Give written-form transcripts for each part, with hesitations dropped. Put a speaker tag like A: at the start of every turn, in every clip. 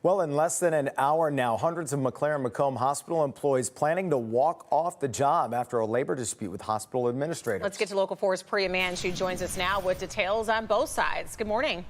A: Well, in less than an hour now, hundreds of McLaren Macomb Hospital employees planning to walk off the job after a labor dispute with hospital administrators.
B: Let's get to Local 4's Priya Mann. She joins us now with details on both sides. Good morning.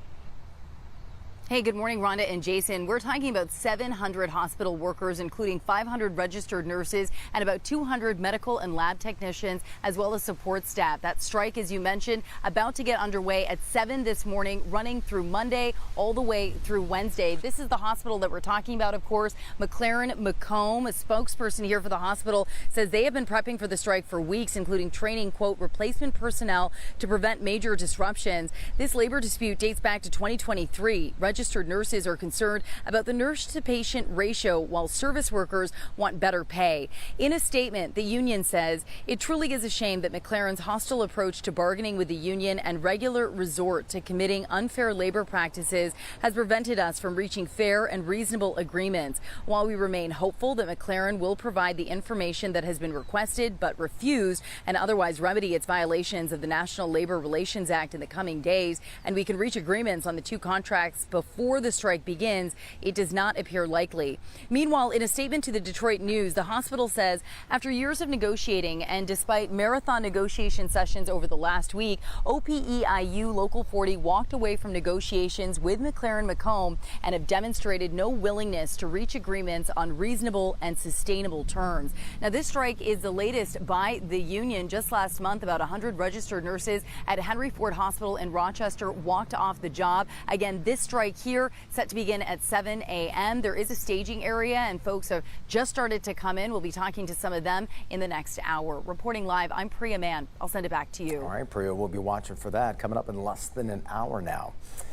C: Hey, good morning, Rhonda and Jason. We're talking about 700 hospital workers, including 500 registered nurses and about 200 medical and lab technicians, as well as support staff. That strike, as you mentioned, about to get underway at 7 this morning, running through Monday all the way through Wednesday. This is the hospital that we're talking about, of course, McLaren Macomb. A spokesperson here for the hospital says they have been prepping for the strike for weeks, including training, quote, replacement personnel to prevent major disruptions. This labor dispute dates back to 2023. Registered nurses are concerned about the nurse-to-patient ratio, while service workers want better pay. In a statement, the union says it truly is a shame that McLaren's hostile approach to bargaining with the union and regular resort to committing unfair labor practices has prevented us from reaching fair and reasonable agreements. While we remain hopeful that McLaren will provide the information that has been requested but refused and otherwise remedy its violations of the National Labor Relations Act in the coming days, and we can reach agreements on the two contracts before the strike begins, it does not appear likely. Meanwhile, in a statement to the Detroit News, the hospital says after years of negotiating and despite marathon negotiation sessions over the last week, OPEIU Local 40 walked away from negotiations with McLaren Macomb and have demonstrated no willingness to reach agreements on reasonable and sustainable terms. Now, this strike is the latest by the union. Just last month, about 100 registered nurses at Henry Ford Hospital in Rochester walked off the job. Again, this strike here set to begin at 7 a.m. There is a staging area and folks have just started to come in. We'll be talking to some of them in the next hour. Reporting live, I'm Priya Mann. I'll send it back to you.
A: All right, Priya, we'll be watching for that coming up in less than an hour now.